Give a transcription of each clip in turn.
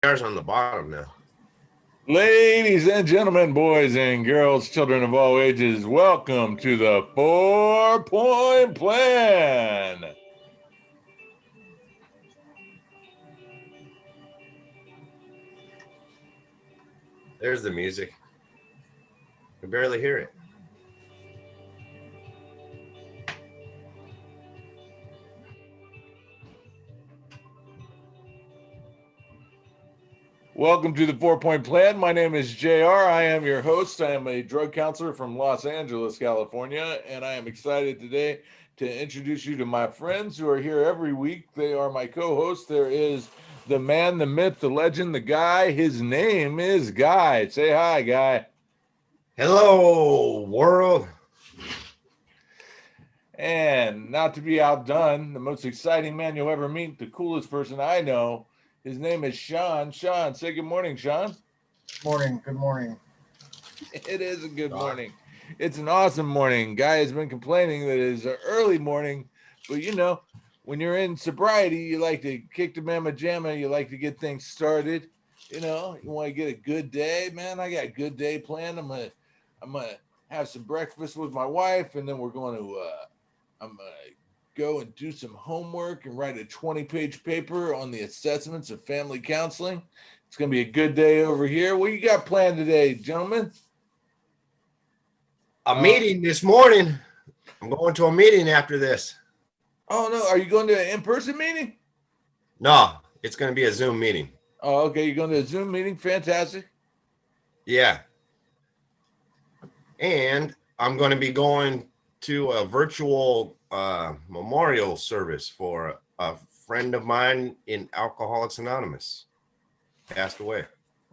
There's on the bottom now. Ladies and gentlemen, boys and girls, children of all ages, welcome to the 4-Point Plan. There's the music. I can barely hear it. Welcome to the 4-Point Plan. My name is JR. I am your host. I am a drug counselor from Los Angeles, California, and I am excited today to introduce you to my friends who are here every week. They are my co-hosts. There is the man, the myth, the legend, the guy. His name is Guy. Say hi, Guy. Hello, world. And not to be outdone, the most exciting man you'll ever meet, the coolest person I know. His name is Sean. Sean, say good morning, Sean. Morning. Good morning. It is a good morning. It's an awesome morning. Guy has been complaining that it is an early morning, but you know, when you're in sobriety, you like to kick the mamma jamma. You like to get things started. You know, you want to get a good day, man. I got a good day planned. I'm gonna have some breakfast with my wife, and then we're going to I'm gonna go and do some homework and write a 20-page paper on the assessments of family counseling. It's going to be a good day over here. What you got planned today, gentlemen? A meeting this morning. I'm going to a meeting after this. Oh, no. Are you going to an in-person meeting? No, it's going to be a Zoom meeting. Oh, okay. You're going to a Zoom meeting? Fantastic. Yeah. And I'm going to be going to a virtual memorial service for a friend of mine in Alcoholics Anonymous. Passed away.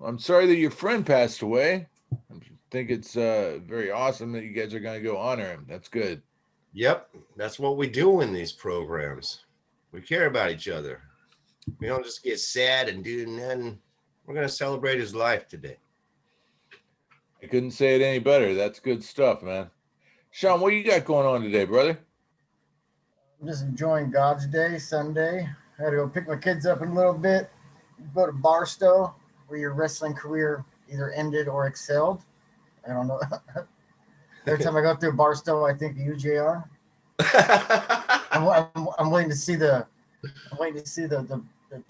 I'm sorry that your friend passed away. I think it's very awesome that you guys are going to go honor him. That's good. Yep, that's what we do in these programs. We care about each other. We don't just get sad and do nothing. We're going to celebrate his life today. I couldn't say it any better. That's good stuff, man. Sean, what you got going on today, brother? I'm just enjoying God's Day, Sunday. I had to go pick my kids up in a little bit. Go to Barstow, where your wrestling career either ended or excelled. I don't know. Every time I go through Barstow, I think of you, JR. I'm waiting to see the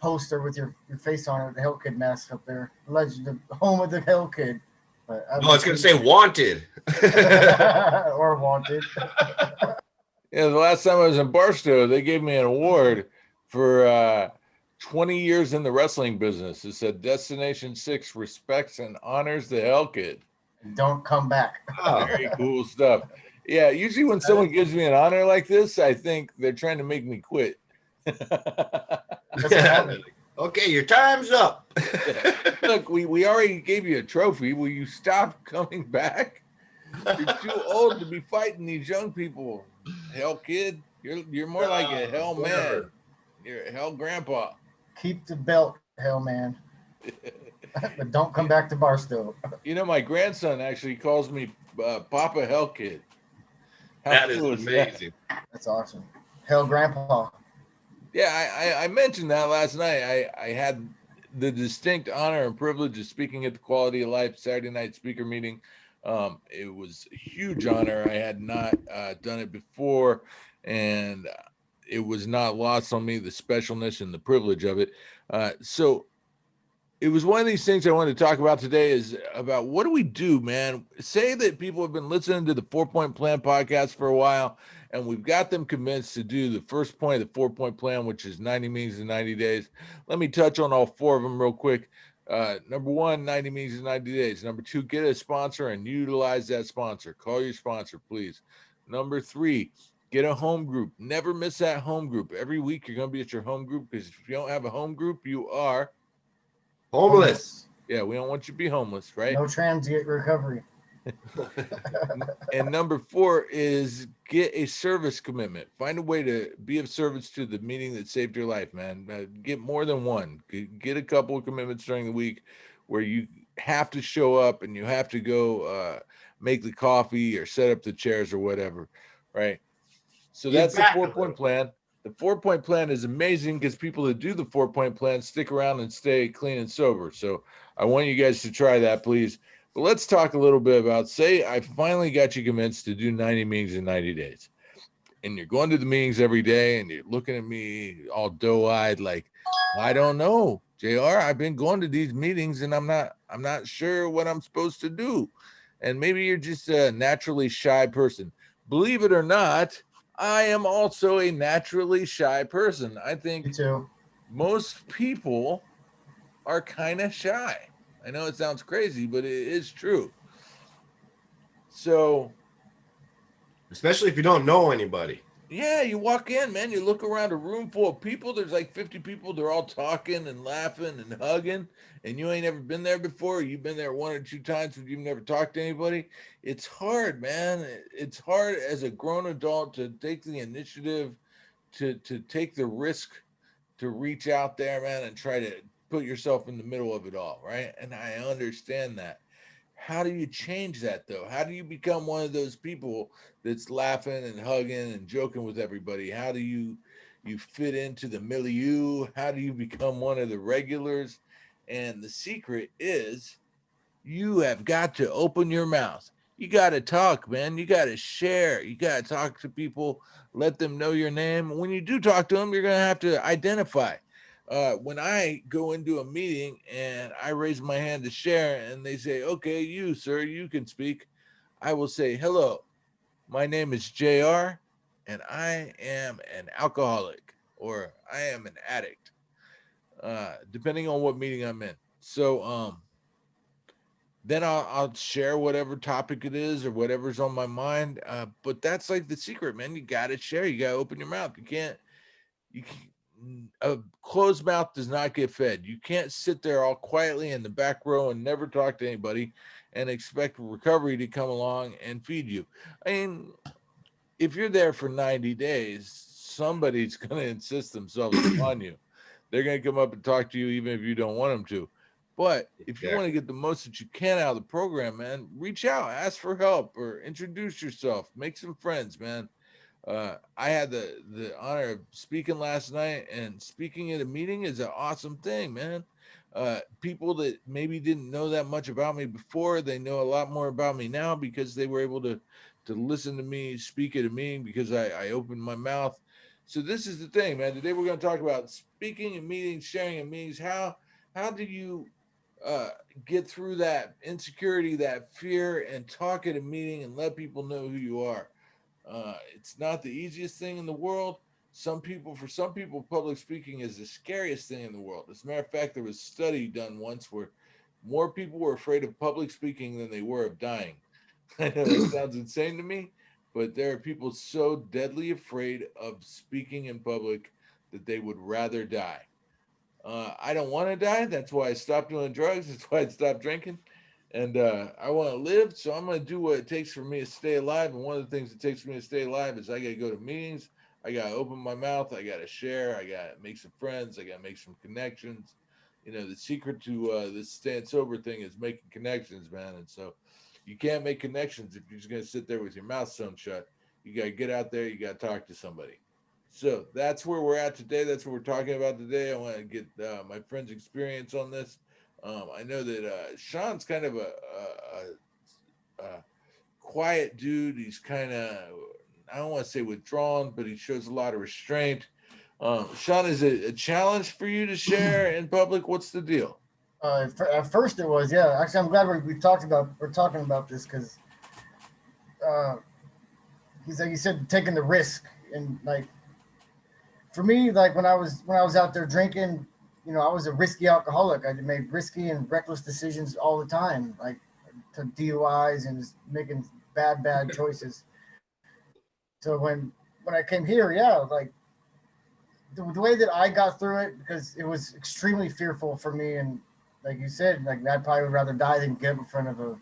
poster with your face on it, the Hell Kid mask up there. Legend, the home of the Hell Kid. But I was going to say wanted. Or wanted. Yeah, the last time I was in Barstow, they gave me an award for 20 years in the wrestling business. It said Destination 6 respects and honors the Hell Kid. Don't come back. Oh. Very cool stuff. Yeah, usually when someone gives me an honor like this, I think they're trying to make me quit. Okay, your time's up. Look, we already gave you a trophy. Will you stop coming back? You're too old to be fighting these young people. Hell Kid, you're more like a hell man. You're a hell grandpa. Keep the belt, hell man. But don't come back to Barstow. You know, my grandson actually calls me Papa Hell Kid. That is amazing. That's awesome. Hell grandpa. Yeah, I mentioned that last night. I had the distinct honor and privilege of speaking at the Quality of Life Saturday night speaker meeting. It was a huge honor. I had not done it before, and it was not lost on me, the specialness and the privilege of it. So it was one of these things I wanted to talk about today is about what do we do, man? Say that people have been listening to the 4-Point Plan podcast for a while, and we've got them convinced to do the first point of the 4-Point Plan, which is 90 meetings in 90 days. Let me touch on all four of them real quick. Number one, 90 meetings in 90 days. Number two, get a sponsor and utilize that sponsor. Call your sponsor, please. Number three, get a home group. Never miss that home group. Every week you're going to be at your home group, because if you don't have a home group, you are homeless. Yeah, we don't want you to be homeless, right? No transient recovery. And number four is get a service commitment. Find a way to be of service to the meeting that saved your life, man. Get more than one. Get a couple of commitments during the week where you have to show up and you have to go make the coffee or set up the chairs or whatever, right? So that's the 4-Point Plan. The 4-point plan is amazing because people that do the 4-point plan stick around and stay clean and sober. So I want you guys to try that, please. But let's talk a little bit about, say I finally got you convinced to do 90 meetings in 90 days. And you're going to the meetings every day and you're looking at me all doe-eyed like, I don't know, JR, I've been going to these meetings and I'm not sure what I'm supposed to do. And maybe you're just a naturally shy person. Believe it or not, I am also a naturally shy person. I Me think too. most people are kind of shy. I know it sounds crazy, but it is true. So Especially if you don't know anybody. yeah, you walk in, man, you look around a room full of people. There's like 50 people. They're all talking and laughing and hugging. And you ain't ever been there before. You've been there 1 or 2 times, but you've never talked to anybody. It's hard, man. It's hard as a grown adult to take the initiative, to take the risk to reach out there, man, and try to put yourself in the middle of it all, right? And I understand that. How do you change that though? How do you become one of those people that's laughing and hugging and joking with everybody? How do you fit into the milieu? How do you become one of the regulars? And the secret is you have got to open your mouth. You got to talk, man. You got to share. You got to talk to people, let them know your name. When you do talk to them, you're going to have to identify. When I go into a meeting and I raise my hand to share and they say, okay, you, sir, you can speak, I will say, hello, my name is JR and I am an alcoholic or I am an addict, depending on what meeting I'm in. So, then I'll share whatever topic it is or whatever's on my mind. But that's like the secret, man. You got to share. You got to open your mouth. You can't, a closed mouth does not get fed. You can't sit there all quietly in the back row and never talk to anybody and expect recovery to come along and feed you. I mean, if you're there for 90 days, somebody's going to insist themselves upon you. They're going to come up and talk to you even if you don't want them to. But if you want to get the most that you can out of the program, man, reach out, ask for help, or introduce yourself, make some friends, man. I had the honor of speaking last night, and speaking at a meeting is an awesome thing, man. People that maybe didn't know that much about me before, they know a lot more about me now because they were able to listen to me speak at a meeting because I opened my mouth. So this is the thing, man. Today we're going to talk about speaking in meetings, sharing in meetings. How do you get through that insecurity, that fear, and talk at a meeting and let people know who you are? It's not the easiest thing in the world. For some people, public speaking is the scariest thing in the world. As a matter of fact, there was a study done once where more people were afraid of public speaking than they were of dying. I know it sounds insane to me, but there are people so deadly afraid of speaking in public that they would rather die. I don't want to die. That's why I stopped doing drugs. That's why I stopped drinking. And I want to live. So I'm going to do what it takes for me to stay alive. And one of the things it takes for me to stay alive is I got to go to meetings. I got to open my mouth. I got to share. I got to make some friends. I got to make some connections. You know, the secret to this staying sober thing is making connections, man. And so you can't make connections if you're just going to sit there with your mouth sewn shut. You got to get out there. You got to talk to somebody. So that's where we're at today. That's what we're talking about today. I want to get my friend's experience on this. I know that Sean's kind of a quiet dude. He's kind of, I don't want to say withdrawn, but he shows a lot of restraint. Sean, is it a challenge for you to share in public? What's the deal? At first it was, yeah. Actually, I'm glad we're talking about this because he's like you said, taking the risk. And like for me, like when I was out there drinking, you know, I was a risky alcoholic. I made risky and reckless decisions all the time, like to DUIs and just making bad choices. So when I came here, yeah, like the way that I got through it, because it was extremely fearful for me, and like you said, like I probably would rather die than get up in front of a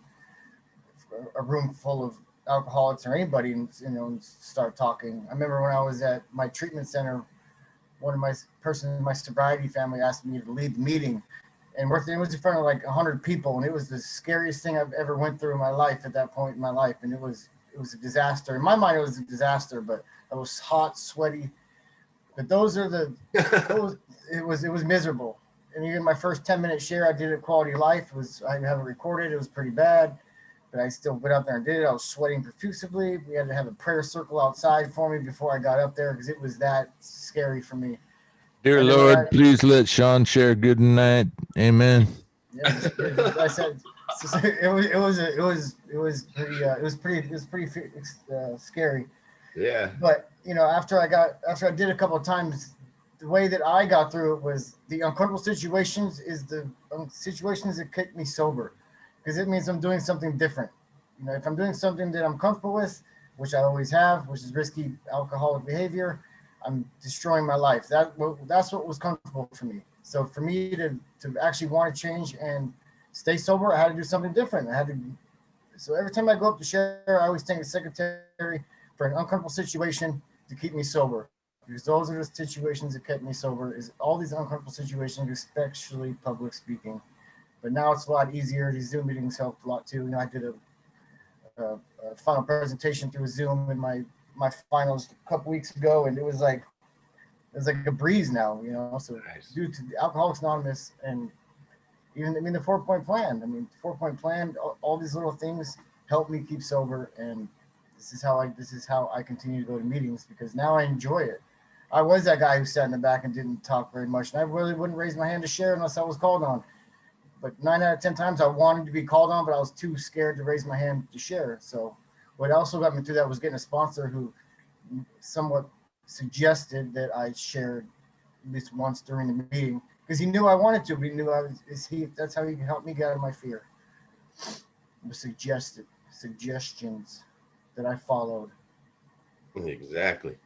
room full of alcoholics or anybody and, you know, and start talking. I remember when I was at my treatment center, one of my persons in my sobriety family asked me to lead the meeting, and it was in front of like 100 people, and it was the scariest thing I've ever went through in my life at that point in my life, and it was a disaster. In my mind, it was a disaster, but I was hot, sweaty, But those are it was miserable. And even my first 10-minute share I did at Quality of Life I have it recorded. It was pretty bad, but I still went out there and did it. I was sweating profusely. We had to have a prayer circle outside for me before I got up there because it was that scary for me. Dear Lord, please let Sean share good night. Amen. Yeah, I said it was pretty scary. Yeah. But after I did a couple of times, the way that I got through it was the uncomfortable situations is the situations that keep me sober, because it means I'm doing something different. If I'm doing something that I'm comfortable with, which I always have, which is risky alcoholic behavior, I'm destroying my life. That's what was comfortable for me. So for me to actually want to change and stay sober, I had to do something different. So every time I go up to share, I always thank the secretary for an uncomfortable situation to keep me sober. Because those are the situations that kept me sober, is all these uncomfortable situations, especially public speaking. But now it's a lot easier. These Zoom meetings helped a lot too. I did a final presentation through Zoom in my finals a couple weeks ago, and it was like a breeze now, So Nice. due to Alcoholics Anonymous and even the 4-point plan. 4-point plan, all these little things help me keep sober, and this is how I continue to go to meetings, because now I enjoy it. I was that guy who sat in the back and didn't talk very much, and I really wouldn't raise my hand to share unless I was called on. But 9 out of 10 times I wanted to be called on, but I was too scared to raise my hand to share. So what also got me through that was getting a sponsor who somewhat suggested that I shared at least once during the meeting, because he knew I wanted to, but he knew that's how he helped me get out of my fear. It was suggestions that I followed. Exactly.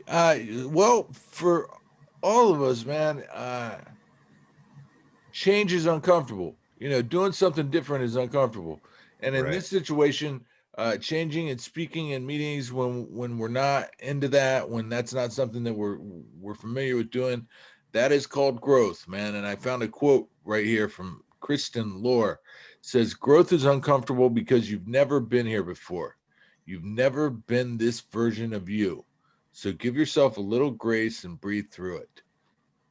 Well, for all of us, man, change is uncomfortable. Doing something different is uncomfortable. And in this situation, changing and speaking in meetings when we're not into that, when that's not something that we're familiar with doing, that is called growth, man. And I found a quote right here from Kristen Lohr. It says, growth is uncomfortable because you've never been here before. You've never been this version of you. So give yourself a little grace and breathe through it.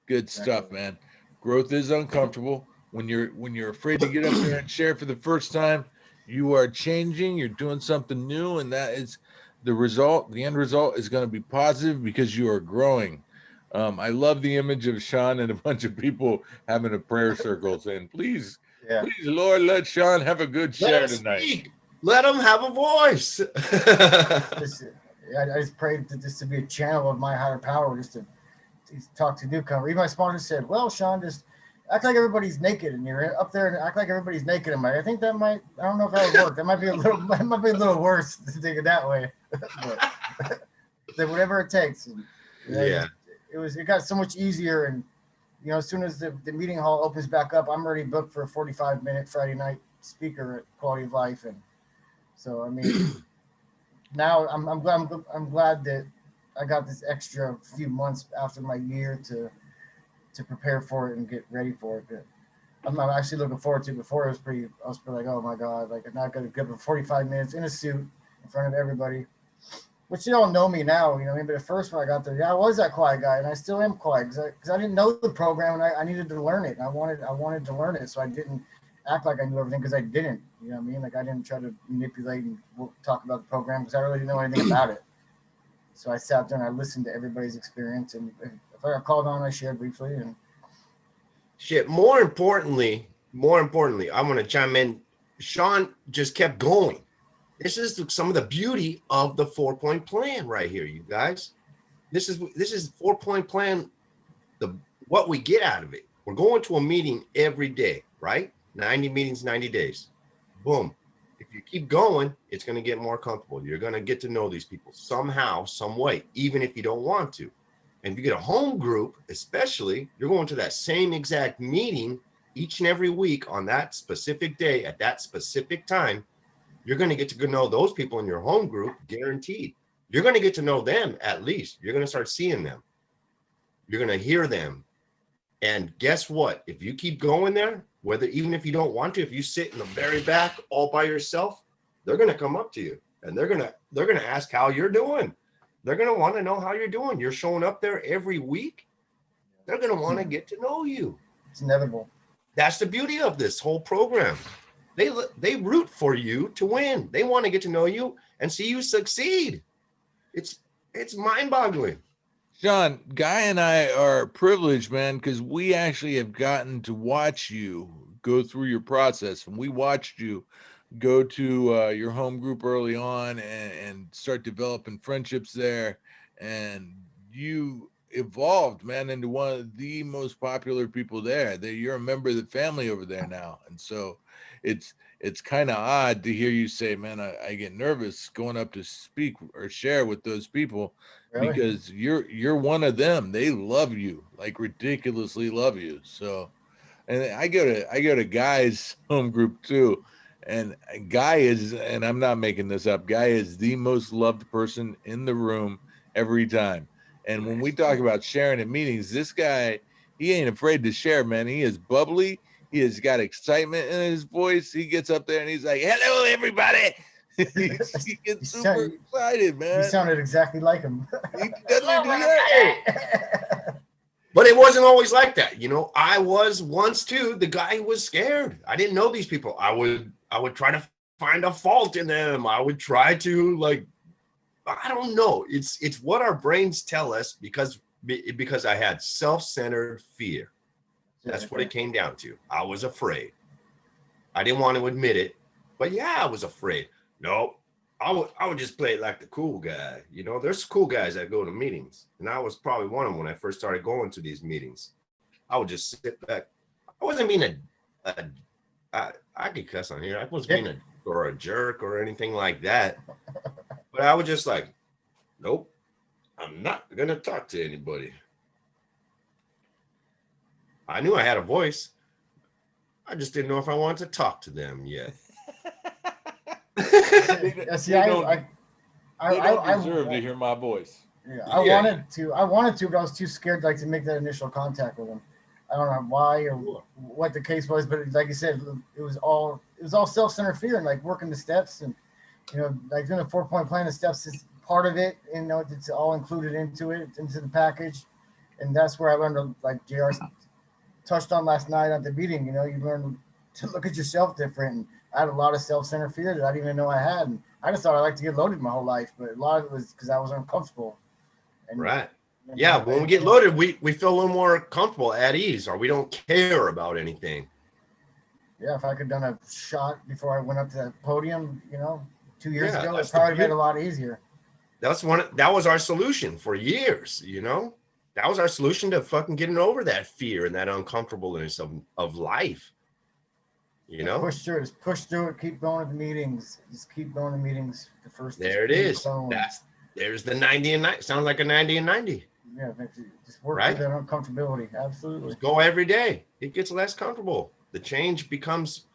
Good stuff, man. Growth is uncomfortable. When you're afraid to get up there and share for the first time, you are changing, you're doing something new, and that is the result. The end result is going to be positive because you are growing. I love the image of Sean and a bunch of people having a prayer circle saying, please, Lord, let Sean have a good share tonight. Speak. Let him have a voice. I just prayed to be a channel of my higher power, just to talk to newcomer. Even my sponsor said, well, Sean, just act like everybody's naked, and you're up there and act like everybody's naked. I think that I don't know if that would work. That might be a little worse to think it that way. But whatever it takes. It got so much easier. And, as soon as the meeting hall opens back up, I'm already booked for a 45-minute Friday night speaker at Quality of Life. And so, now I'm glad that I got this extra few months after my year to prepare for it and get ready for it. But I'm actually looking forward to it. Before I was pretty like, oh my God, like I'm not going to give 45 minutes in a suit in front of everybody, which you all know me now, but at first when I got there, I was that quiet guy, and I still am quiet because I didn't know the program, and I needed to learn it. And I wanted to learn it. So I didn't act like I knew everything, because I didn't, Like I didn't try to manipulate and talk about the program because I really didn't know anything about it. So I sat there and I listened to everybody's experience, and if I got called on, I shared briefly. And more importantly, I'm going to chime in. Sean just kept going. This is some of the beauty of the 4-point plan right here, you guys. This is 4-point plan. What we get out of it. We're going to a meeting every day, right? 90 meetings, 90 days. Boom. If you keep going, it's going to get more comfortable. You're going to get to know these people somehow, some way, even if you don't want to. And if you get a home group, especially, you're going to that same exact meeting each and every week on that specific day at that specific time. You're going to get to know those people in your home group, guaranteed. You're going to get to know them at least. You're going to start seeing them. You're going to hear them. And guess what? If you keep going there, even if you don't want to, if you sit in the very back all by yourself, they're going to come up to you and they're going to ask how you're doing. They're going to want to know how you're doing. You're showing up there every week. They're going to want to get to know you. It's inevitable. That's the beauty of this whole program. They root for you to win. They want to get to know you and see you succeed. It's mind-boggling. Sean, Guy and I are privileged, man, because we actually have gotten to watch you go through your process, and we watched you go to your home group early on and start developing friendships there, and you evolved, man, into one of the most popular people there. That you're a member of the family over there now, and so it's kind of odd to hear you say, man, I get nervous going up to speak or share with those people. Really? Because you're one of them. They love you, like ridiculously love you. So, and I go to Guy's home group too, and Guy is, and I'm not making this up, Guy is the most loved person in the room every time. And when we talk about sharing at meetings, this guy, he ain't afraid to share, man. He is bubbly. He has got excitement in his voice. He gets up there and he's like, "Hello, everybody." He gets super excited, man. You sounded exactly like him. He doesn't do that. But it wasn't always like that. You know, I was once too the guy who was scared. I didn't know these people. I would try to find a fault in them. I would try to, like, I don't know. It's what our brains tell us because I had self-centered fear. That's what it came down to. I was afraid. I didn't want to admit it, but yeah, I was afraid. No, I would just play it like the cool guy. You know, there's cool guys that go to meetings, and I was probably one of them when I first started going to these meetings. I would just sit back. I wasn't being I could cuss on here. I wasn't being a jerk or anything like that. But I was just like, nope, I'm not gonna talk to anybody. I knew I had a voice. I just didn't know if I wanted to talk to them yet. See, they I deserve to hear my voice. Yeah, I wanted to, but I was too scared like to make that initial contact with them. I don't know why or what the case was, but like you said, it was all self-centered fear and like working the steps and, you know, like doing a 4-point plan. The steps is part of it, and, you know, it's all included into the package, and that's where I learned to, like JR touched on last night at the meeting. You know, you learn to look at yourself different. And I had a lot of self-centered fear that I didn't even know I had. And I just thought I liked to get loaded my whole life, but a lot of it was because I was uncomfortable. And, right. Yeah. When we get loaded, we feel a little more comfortable, at ease, or we don't care about anything. Yeah. If I could have done a shot before I went up to that podium, you know, 2 years ago, it probably made it a lot easier. That was our solution for years, you know? That was our solution to fucking getting over that fear and that uncomfortableness of life. You know, push through it. Keep going to the meetings. Just keep going to meetings. There it is. There's the 90 and 90. Sounds like a 90 and 90. Yeah, just work through that uncomfortability. Absolutely. Just go every day. It gets less comfortable. The change becomes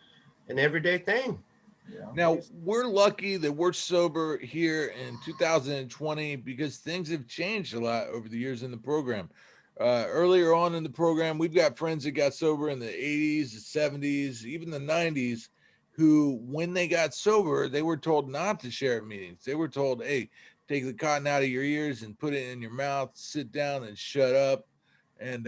an everyday thing. Yeah. Now, we're lucky that we're sober here in 2020 because things have changed a lot over the years in the program. Earlier on in the program, we've got friends that got sober in the 80s, the 70s, even the 90s, who, when they got sober, they were told not to share at meetings. They were told, hey, take the cotton out of your ears and put it in your mouth, sit down and shut up. And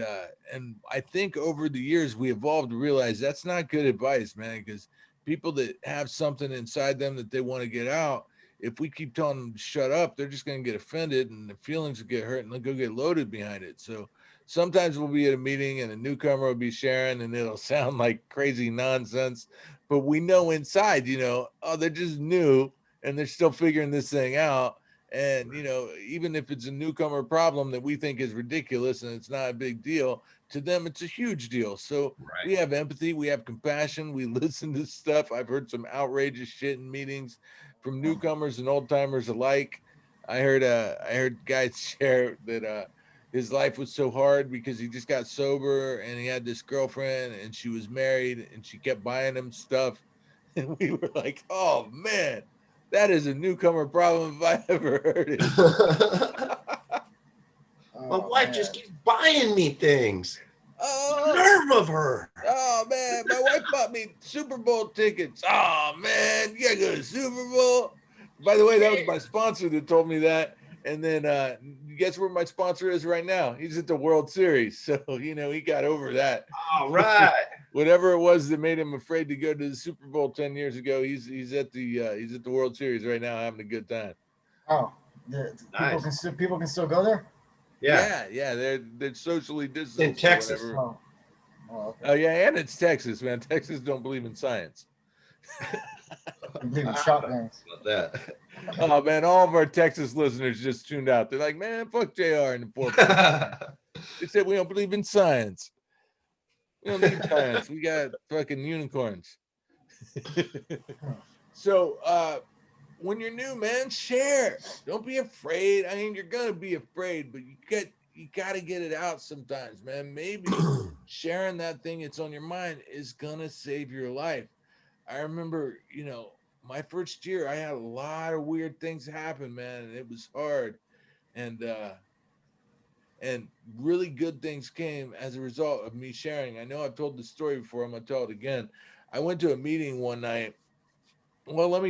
I think over the years, we evolved to realize that's not good advice, man, because people that have something inside them that they want to get out, if we keep telling them to shut up, they're just going to get offended and their feelings will get hurt and they'll go get loaded behind it. So sometimes we'll be at a meeting and a newcomer will be sharing and it'll sound like crazy nonsense, but we know inside, you know, oh, they're just new and they're still figuring this thing out. And, you know, even if it's a newcomer problem that we think is ridiculous and it's not a big deal, to them, it's a huge deal. So we have empathy, we have compassion, we listen to stuff. I've heard some outrageous shit in meetings from newcomers and old timers alike. I heard guys share that his life was so hard because he just got sober and he had this girlfriend and she was married and she kept buying him stuff. And we were like, oh man, that is a newcomer problem if I ever heard it. My wife just keeps buying me things. Oh, nerve of her. Oh man, my wife bought me Super Bowl tickets. Oh man, you gotta go to Super Bowl. By the way, that was my sponsor that told me that. And then guess where my sponsor is right now? He's at the World Series. So, he got over that. All right. Whatever it was that made him afraid to go to the Super Bowl 10 years ago, he's at the World Series right now having a good time. Oh, Nice. people can still go there. Yeah. Yeah, they're socially distanced In Texas. or whatever. Okay. Oh yeah, and it's Texas, man. Texas don't believe in science. You believe in shotguns. About that. Oh man, all of our Texas listeners just tuned out. They're like, man, fuck JR and the 4. They said we don't believe in science. We don't need science. We got fucking unicorns. So when you're new, man, share. Don't be afraid. I mean, you're gonna be afraid, but you gotta get it out sometimes, man. Maybe sharing that thing that's on your mind is gonna save your life. I remember, my first year, I had a lot of weird things happen, man, and it was hard. And really good things came as a result of me sharing. I know I've told the story before. I'm gonna tell it again. I went to a meeting one night. Well, I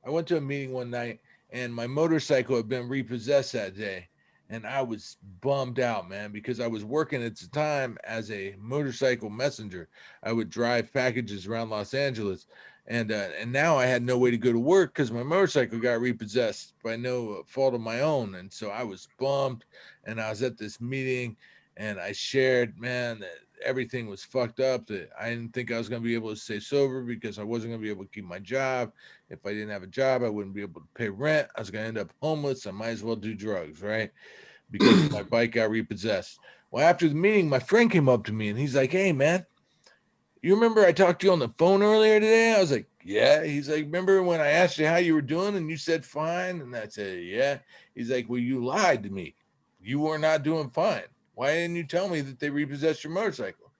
went to a meeting one night, and my motorcycle had been repossessed that day. And I was bummed out, man, because I was working at the time as a motorcycle messenger. I would drive packages around Los Angeles, and now I had no way to go to work because my motorcycle got repossessed by no fault of my own. And so I was bummed, and I was at this meeting, and I shared, man, that everything was fucked up, that I didn't think I was going to be able to stay sober because I wasn't going to be able to keep my job. If I didn't have a job, I wouldn't be able to pay rent. I was going to end up homeless. I might as well do drugs, right? Because my bike got repossessed. Well, after the meeting, my friend came up to me and he's like, hey, man, you remember I talked to you on the phone earlier today? I was like, yeah. He's like, remember when I asked you how you were doing and you said fine? And I said, yeah. He's like, well, you lied to me. You were not doing fine. Why didn't you tell me that they repossessed your motorcycle?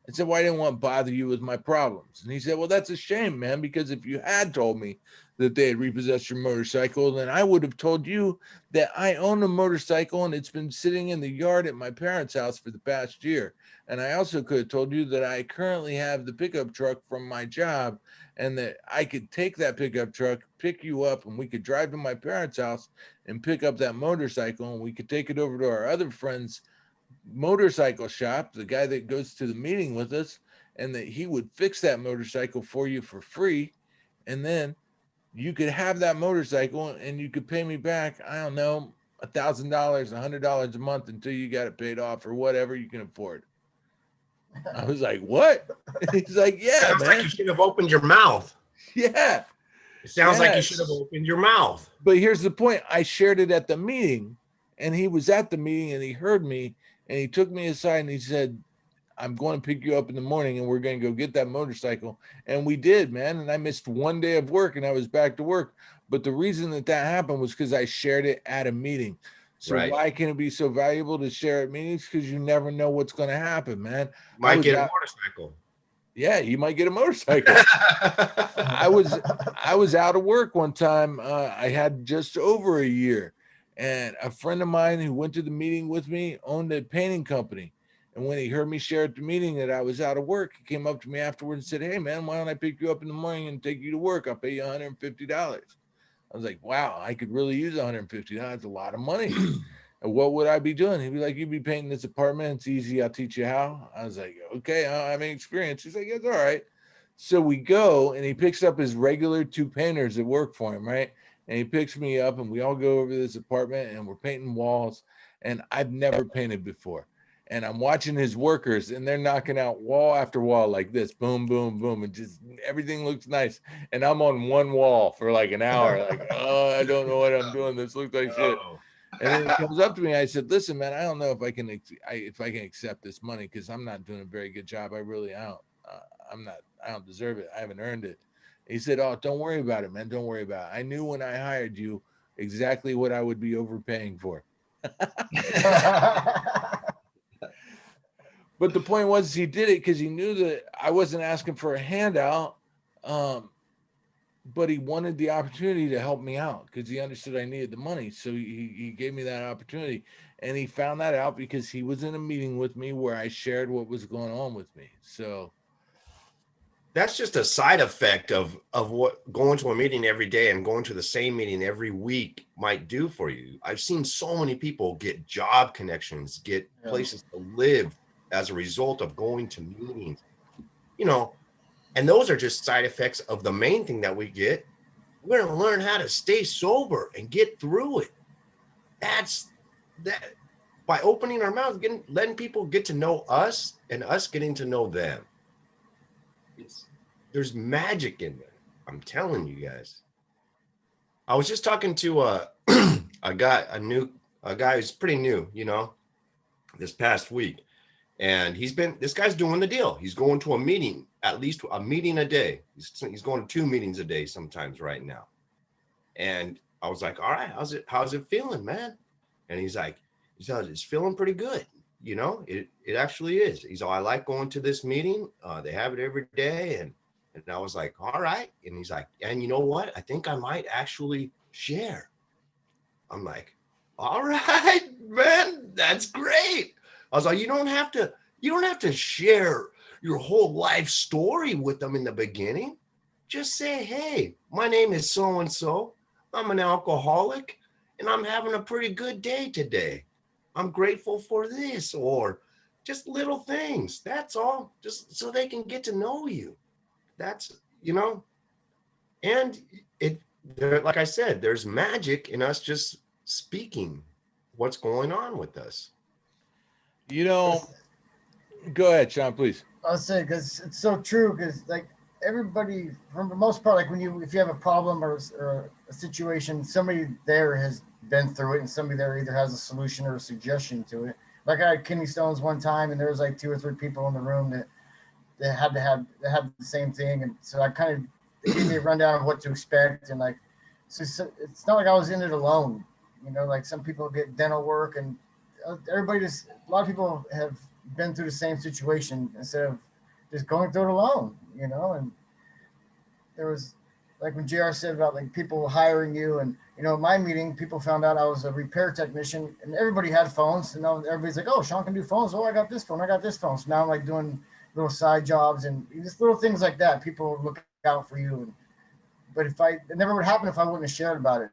I said, well, I didn't want to bother you with my problems. And he said, well, that's a shame, man, because if you had told me that they had repossessed your motorcycle, then I would have told you that I own a motorcycle and it's been sitting in the yard at my parents' house for the past year. And I also could have told you that I currently have the pickup truck from my job and that I could take that pickup truck, pick you up, and we could drive to my parents' house and pick up that motorcycle, and we could take it over to our other friend's motorcycle shop, the guy that goes to the meeting with us, and that he would fix that motorcycle for you for free. And then you could have that motorcycle and you could pay me back, I don't know, $1,000, $100 a month until you got it paid off or whatever you can afford. I was like, what? He's like, yeah, Sounds man. like you should have opened your mouth. Yeah. It sounds like you Yes. should have opened your mouth. But here's the point. I shared it at the meeting, and he was at the meeting and he heard me, and he took me aside and he said, I'm going to pick you up in the morning and we're going to go get that motorcycle. And we did, man. And I missed one day of work and I was back to work. But the reason that happened was because I shared it at a meeting. So Right. why can it be so valuable to share at meetings? Because you never know what's going to happen, man. Might get a motorcycle. Yeah, you might get a motorcycle. I was out of work one time. I had just over a year, and a friend of mine who went to the meeting with me owned a painting company. And when he heard me share at the meeting that I was out of work, he came up to me afterwards and said, hey man, why don't I pick you up in the morning and take you to work? I'll pay you $150. I was like, wow, I could really use $150. That's a lot of money. And what would I be doing? He'd be like, you'd be painting this apartment. It's easy. I'll teach you how. I was like, okay, I don't have any experience. He's like, it's all right. So we go and he picks up his regular 2 painters that work for him, right? And he picks me up and we all go over to this apartment and we're painting walls. And I've never painted before. And I'm watching his workers and they're knocking out wall after wall like this, boom, boom, boom. And just everything looks nice. And I'm on one wall for like an hour, like, oh, I don't know what I'm doing. This looks like shit. And then he comes up to me. I said, listen, man, I don't know if I can accept this money because I'm not doing a very good job. I don't deserve it. I haven't earned it. He said, oh, don't worry about it, man. Don't worry about it. I knew when I hired you exactly what I would be overpaying for. But the point was he did it because he knew that I wasn't asking for a handout. But he wanted the opportunity to help me out because he understood I needed the money. So he gave me that opportunity. And he found that out because he was in a meeting with me where I shared what was going on with me. So that's just a side effect of what going to a meeting every day and going to the same meeting every week might do for you. I've seen so many people get job connections, get places to live as a result of going to meetings, you know, and those are just side effects of the main thing that we get. We're going to learn how to stay sober and get through it. That's that by opening our mouths, letting people get to know us and us getting to know them. There's magic in there. I'm telling you guys. I was just talking to a guy who's pretty new, you know, this past week. And this guy's doing the deal. He's going to a meeting, at least a meeting a day. He's going to 2 meetings a day sometimes right now. And I was like, all right, how's it feeling, man? And he's like, it's feeling pretty good. You know, it actually is. He's all, I like going to this meeting. They have it every day. And I was like, all right. And he's like, and you know what? I think I might actually share. I'm like, all right, man, that's great. I was like, you don't have to share your whole life story with them in the beginning. Just say, hey, my name is so-and-so. I'm an alcoholic and I'm having a pretty good day today. I'm grateful for this, or just little things. That's all, just so they can get to know you. That's, you know, and like I said, there's magic in us just speaking what's going on with us. You know, go ahead, Sean, please. I'll say, because it's so true, because like everybody, for the most part, like if you have a problem or a situation, somebody there has been through it, and somebody there either has a solution or a suggestion to it. Like I had kidney stones one time, and there was like 2 or 3 people in the room that had the same thing, and so I kind of gave me a rundown of what to expect, and like, so it's not like I was in it alone, you know. Like some people get dental work, and everybody a lot of people have been through the same situation instead of just going through it alone, you know. And there was, like when JR said about like people hiring you, and you know, my meeting, people found out I was a repair technician, and everybody had phones, and now everybody's like, oh, Sean can do phones. Oh, I got this phone. So now I'm like doing little side jobs and just little things like that. People look out for you. But it never would happen if I wouldn't have shared about it,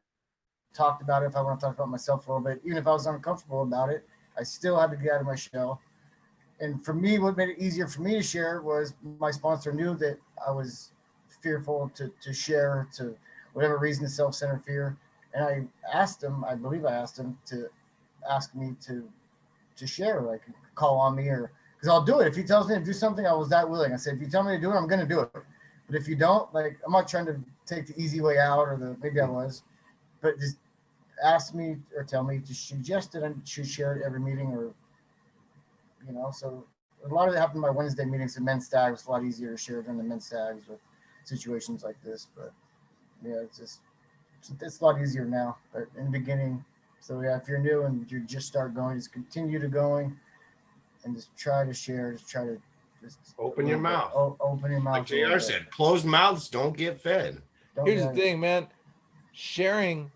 talked about it. If I want to talk about myself a little bit, even if I was uncomfortable about it, I still had to get out of my shell. And for me, what made it easier for me to share was my sponsor knew that I was fearful to share, to whatever reason, self-centered fear. And I believe I asked him to ask me to share, like call on me, or because I'll do it. If he tells me to do something, I was that willing. I said, if you tell me to do it, I'm going to do it. But if you don't, like, I'm not trying to take the easy way out, or maybe I was, but just ask me or tell me to suggest that I should share at every meeting, or, you know. So a lot of it happened in my Wednesday meetings. The men's stag was a lot easier to share than the men's stags with situations like this. But yeah, it's a lot easier now, but in the beginning. So yeah, if you're new and you just start going, just continue to going, and just try to share. Just open your mouth. Open your mouth. Like JR said, closed mouths don't get fed. Here's the thing, man. Sharing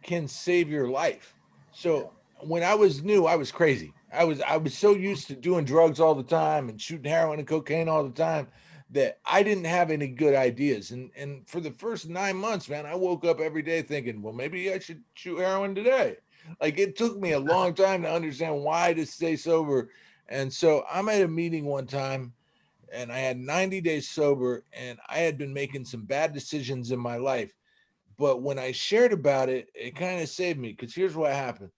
can save your life. So when I was new, I was crazy. I was so used to doing drugs all the time and shooting heroin and cocaine all the time that I didn't have any good ideas. And for the first 9 months, man, I woke up every day thinking, well, maybe I should shoot heroin today. Like, it took me a long time to understand why to stay sober. And so I'm at a meeting one time, and I had 90 days sober, and I had been making some bad decisions in my life. But when I shared about it, it kind of saved me, because here's what happened.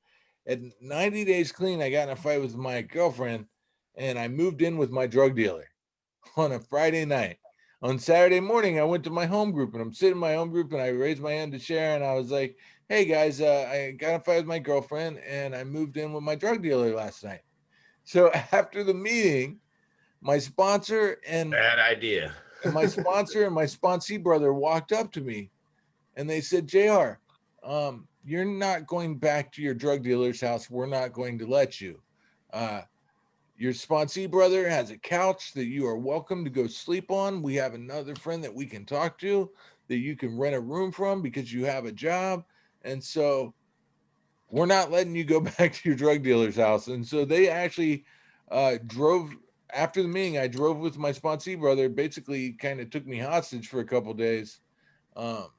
At 90 days clean, I got in a fight with my girlfriend, and I moved in with my drug dealer on a Friday night. On Saturday morning, I went to my home group, and I'm sitting in my home group, and I raised my hand to share, and I was like, hey guys, I got in a fight with my girlfriend, and I moved in with my drug dealer last night. So after the meeting, my sponsor and bad idea. and my sponsor and my sponsee brother walked up to me, and they said, JR, you're not going back to your drug dealer's house. We're not going to let you. Your sponsee brother has a couch that you are welcome to go sleep on. We have another friend that we can talk to, that you can rent a room from because you have a job. And so we're not letting you go back to your drug dealer's house. And so they actually drove after the meeting, I drove with my sponsee brother. Basically, kind of took me hostage for a couple of days. Um,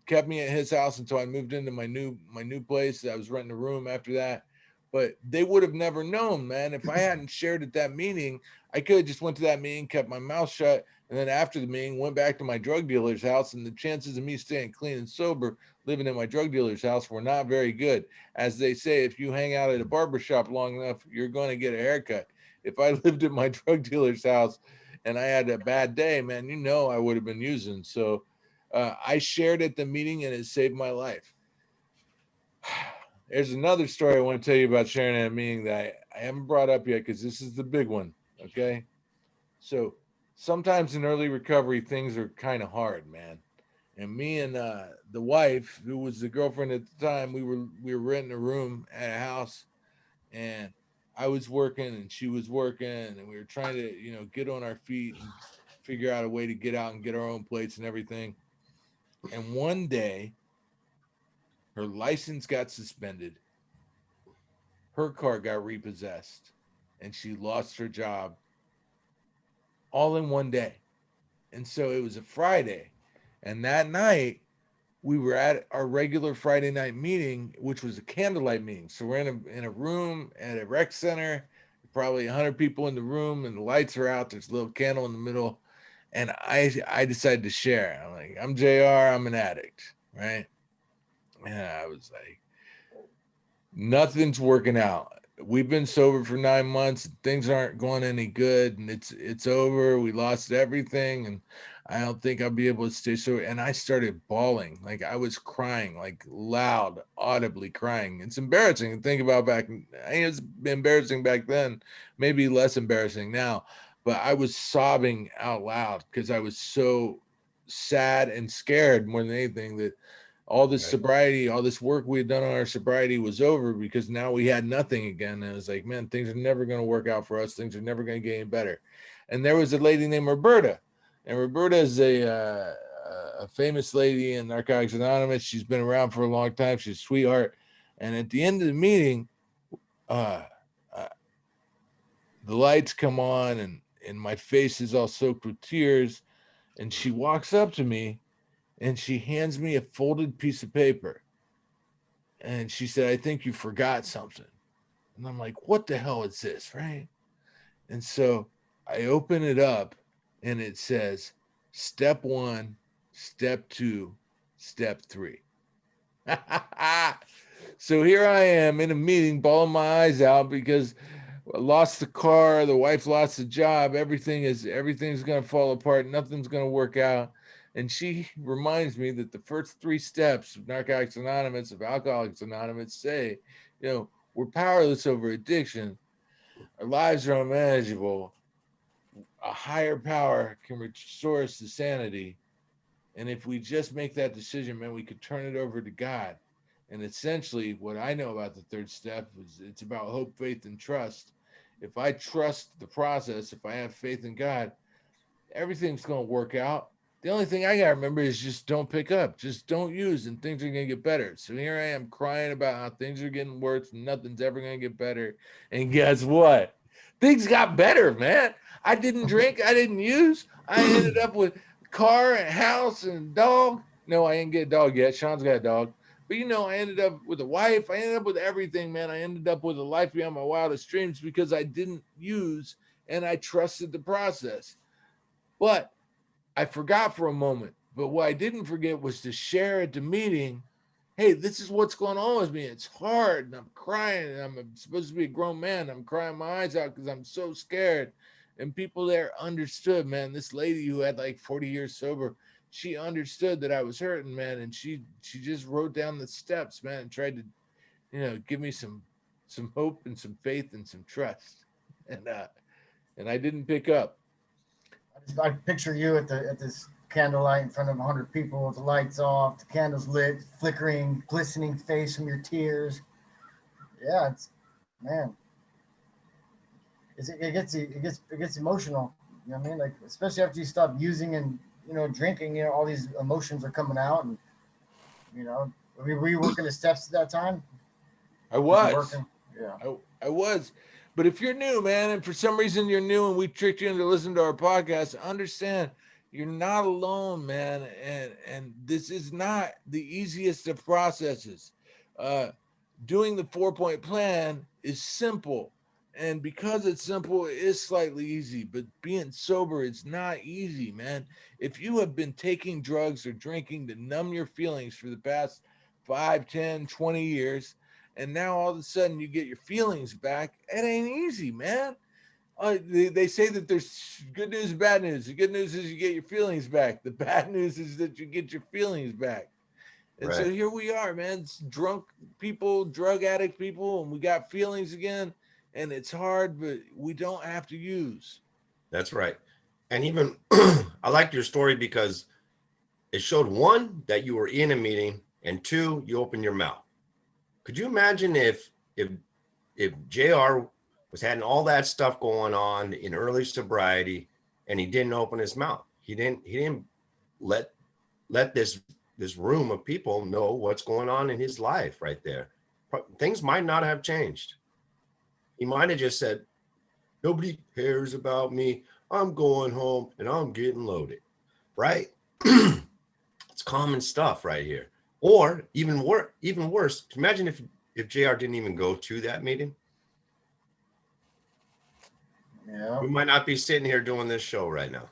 Kept me at his house until I moved into my new place. I was renting a room after that. But they would have never known, man. If I hadn't shared at that meeting, I could have just went to that meeting, kept my mouth shut, and then after the meeting, went back to my drug dealer's house. And the chances of me staying clean and sober, living in my drug dealer's house, were not very good. As they say, if you hang out at a barber shop long enough, you're going to get a haircut. If I lived at my drug dealer's house and I had a bad day, man, I would have been using. So I shared at the meeting and it saved my life. There's another story I want to tell you about sharing at a meeting that I haven't brought up yet because this is the big one. Okay. So sometimes in early recovery, things are kind of hard, man. And me and the wife, who was the girlfriend at the time, we were renting a room at a house, and I was working and she was working, and we were trying to, get on our feet and figure out a way to get out and get our own plates and everything. And one day, her license got suspended, her car got repossessed, and she lost her job all in one day. And so it was a Friday. And that night, we were at our regular Friday night meeting, which was a candlelight meeting. So we're in a room at a rec center, probably 100 people in the room, and the lights are out. There's a little candle in the middle. And I decided to share. I'm like, I'm JR, I'm an addict, right? And I was like, nothing's working out. We've been sober for 9 months. Things aren't going any good, and it's over. We lost everything, and I don't think I'll be able to stay sober. And I started bawling, like I was crying, like loud, audibly crying. It's embarrassing to think about back. I think it's embarrassing back then, maybe less embarrassing now. But I was sobbing out loud because I was so sad and scared more than anything that all this sobriety, all this work we had done on our sobriety was over because now we had nothing again. And I was like, man, things are never going to work out for us. Things are never going to get any better. And there was a lady named Roberta, and Roberta is a famous lady in Narcotics Anonymous. She's been around for a long time. She's a sweetheart. And at the end of the meeting, the lights come on, and my face is all soaked with tears. And she walks up to me and she hands me a folded piece of paper. And she said, I think you forgot something. And I'm like, what the hell is this, right? And so I open it up and it says, step 1, step 2, step 3. So here I am in a meeting, bawling my eyes out because I lost the car, the wife lost the job, everything's going to fall apart, nothing's going to work out. And she reminds me that the first 3 steps of Narcotics Anonymous, of Alcoholics Anonymous, say, we're powerless over addiction. Our lives are unmanageable. A higher power can restore us to sanity. And if we just make that decision, man, we could turn it over to God. And essentially, what I know about the 3rd step is it's about hope, faith, and trust. If I trust the process, if I have faith in God, everything's going to work out. The only thing I got to remember is just don't pick up, just don't use, and things are going to get better. So here I am crying about how things are getting worse and nothing's ever going to get better. And guess what? Things got better, man. I didn't drink. I didn't use. I ended up with a car and house and dog. No, I didn't get a dog yet. Sean's got a dog. But, I ended up with a wife. I ended up with everything, man. I ended up with a life beyond my wildest dreams because I didn't use and I trusted the process. But I forgot for a moment, but what I didn't forget was to share at the meeting, hey, this is what's going on with me. It's hard, and I'm crying, and I'm supposed to be a grown man. I'm crying my eyes out because I'm so scared. And people there understood, man. This lady who had like 40 years sober, she understood that I was hurting, man, and she just wrote down the steps, man, and tried to, give me some hope and some faith and some trust. And I didn't pick up. I picture you at this candlelight in front of 100 people with the lights off, the candles lit, flickering, glistening face from your tears. Yeah, man. It gets emotional. You know what I mean? Like, especially after you stop using and drinking, all these emotions are coming out, and were you working the steps at that time? I was. Yeah. I was. But if you're new, man, and for some reason you're new and we tricked you into listening to our podcast, understand you're not alone, man. And this is not the easiest of processes. Doing the 4-point plan is simple. And because it's simple, it is slightly easy, but being sober is not easy, man. If you have been taking drugs or drinking to numb your feelings for the past 5, 10, 20 years, and now all of a sudden you get your feelings back, it ain't easy, man. They say that there's good news and bad news. The good news is you get your feelings back. The bad news is that you get your feelings back. And so Right. here we are, man. It's drunk people, drug addict people, and we got feelings again. And it's hard, but we don't have to use. That's right. And even I like your story because it showed, one, that you were in a meeting, and two, you opened your mouth. Could you imagine if JR was having all that stuff going on in early sobriety and he didn't open his mouth? He didn't let this room of people know what's going on in his life right there. Things might not have changed. He might have just said, nobody cares about me. I'm going home and I'm getting loaded, right? It's common stuff right here. Or even worse, imagine if JR didn't even go to that meeting. Yeah. We might not be sitting here doing this show right now.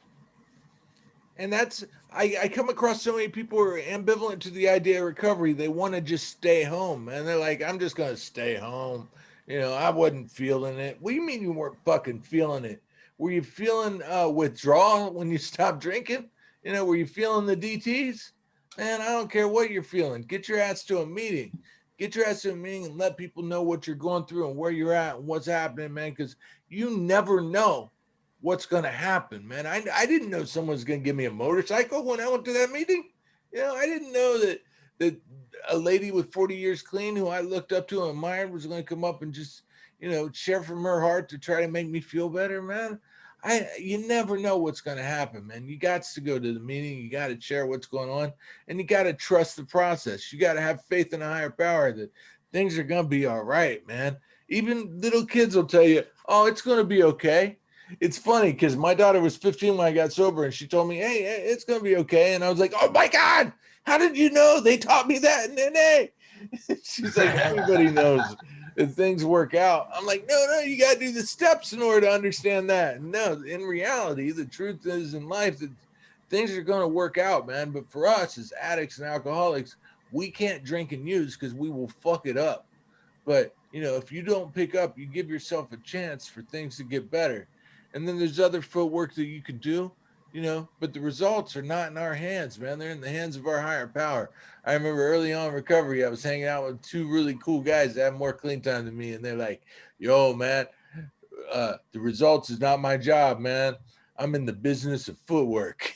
And that's, I come across so many people who are ambivalent to the idea of recovery. They want to just stay home. And they're like, I'm just going to stay home. You know, I wasn't feeling it. What do you mean you weren't fucking feeling it? Were you feeling withdrawal when you stopped drinking? You know, were you feeling the DTs? Man, I don't care what you're feeling. Get your ass to a meeting. Get your ass to a meeting and let people know what you're going through and where you're at and what's happening, man, because you never know what's going to happen, man. I didn't know someone was going to give me a motorcycle when I went to that meeting. You know, I didn't know that a lady with 40 years clean who I looked up to and admired was going to come up and just, you know, share from her heart to try to make me feel better, man. You never know what's going to happen, man. You got to go to the meeting. You got to share what's going on, and you got to trust the process. You got to have faith in a higher power that things are going to be all right, man. Even little kids will tell you, oh, it's going to be okay. It's funny because my daughter was 15 when I got sober, and she told me, hey, it's going to be okay. And I was like, oh my God, how did you know? They taught me that in NA. She's like, everybody knows that things work out. I'm like, no, you got to do the steps in order to understand that. No, in reality, the truth is in life that things are going to work out, man. But for us as addicts and alcoholics, we can't drink and use because we will fuck it up. But, you know, if you don't pick up, you give yourself a chance for things to get better. And then there's other footwork that you could do, you know, but the results are not in our hands, man. They're in the hands of our higher power. I remember early on in recovery, I was hanging out with two really cool guys that have more clean time than me. And they're like, yo, man, the results is not my job, man. I'm in the business of footwork.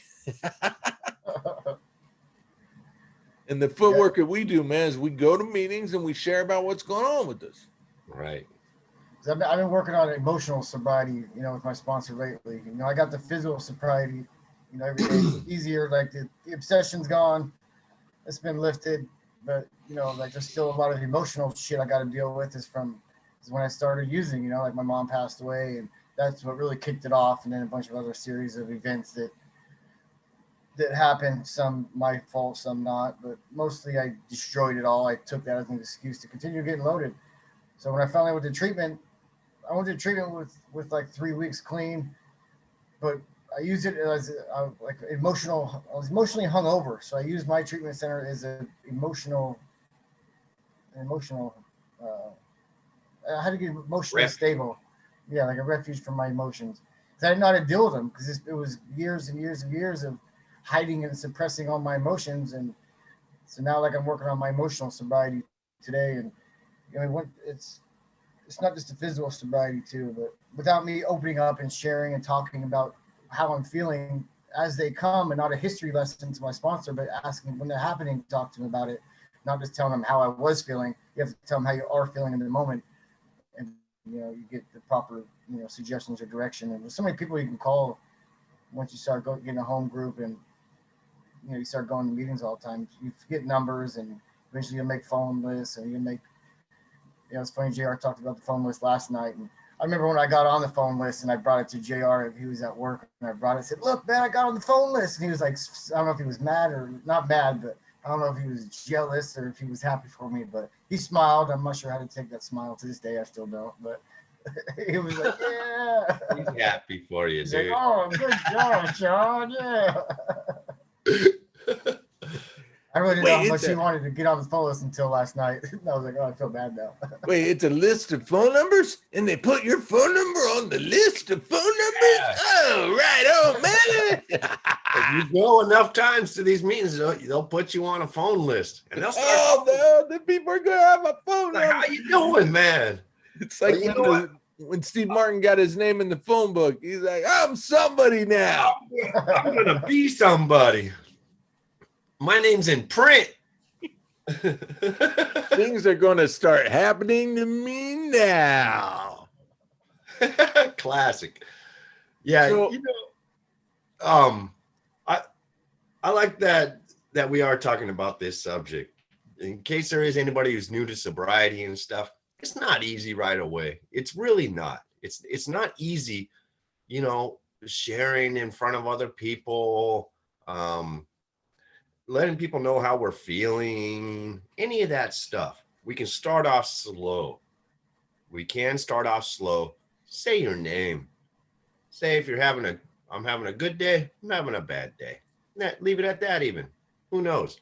And the footwork that we do, man, is we go to meetings and we share about what's going on with us. Right. I've been working on emotional sobriety, you know, with my sponsor lately. You know, I got the physical sobriety, you know, every day easier. Like the obsession's gone, it's been lifted, but you know, like there's still a lot of emotional shit I got to deal with. Is when I started using. You know, like my mom passed away, and that's what really kicked it off. And then a bunch of other series of events that happened. Some my fault, some not, but mostly I destroyed it all. I took that as an excuse to continue getting loaded. So when I finally went to treatment. I went to treatment with like 3 weeks clean, but I used it as like emotional. I was emotionally hungover, so I used my treatment center as an emotional. I had to get emotionally stable. Yeah, like a refuge from my emotions. Because I didn't know how to deal with them because it was years and years and years of hiding and suppressing all my emotions, and so now like I'm working on my emotional sobriety today, and I mean it's not just a physical sobriety too, but without me opening up and sharing and talking about how I'm feeling as they come, and not a history lesson to my sponsor, but asking when they're happening, talk to them about it, not just telling them how I was feeling. You have to tell them how you are feeling in the moment, and you know you get the proper suggestions or direction. And there's so many people you can call once you start getting a home group, and you start going to meetings all the time. You get numbers, and eventually you'll make phone lists, and you make. It's funny, JR talked about the phone list last night, and I remember when I got on the phone list and I brought it to JR. He was at work and I brought it. Said, "Look, man, I got on the phone list." And he was like, I don't know if he was mad or not mad, but I don't know if he was jealous or if he was happy for me. But he smiled. I'm not sure how to take that smile to this day. I still don't. But he was like, "Yeah." He's happy for you, He's dude. like, "Oh, good job, Sean. Yeah." I really didn't know how much he wanted to get on the phone list until last night. I was like, "Oh, I feel bad now." Wait, it's a list of phone numbers, and they put your phone number on the list of phone numbers? Yeah. Oh, right on, man. If you go enough times to these meetings, they'll put you on a phone list, and they'll start. Oh, no, the people are going to have a phone Like, number. how you doing, man? It's like Well, you know when Steve Martin got his name in the phone book. He's like, I'm somebody now. I'm gonna be somebody. My name's in print. Things are going to start happening to me now. Classic. Yeah, So- I like that we are talking about this subject. In case there is anybody who's new to sobriety and stuff, it's not easy right away. It's really not. It's not easy, sharing in front of other people, letting people know how we're feeling, any of that stuff. We can start off slow. Say your name. Say if I'm having a good day, I'm having a bad day. Leave it at that even. Who knows?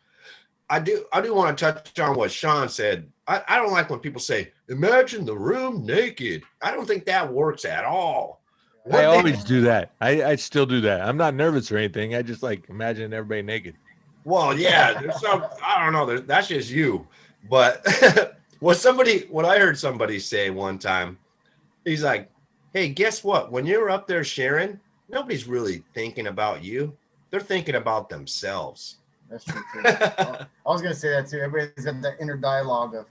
I do want to touch on what Sean said. I don't like when people say, imagine the room naked. I don't think that works at all. I always do that. I still do that. I'm not nervous or anything. I just like imagine everybody naked. Well, yeah, there's some, I don't know. That's just you. But what I heard somebody say one time, he's like, hey, guess what? When you're up there sharing, nobody's really thinking about you. They're thinking about themselves. That's true too. I was gonna say that too. Everybody's got that inner dialogue of,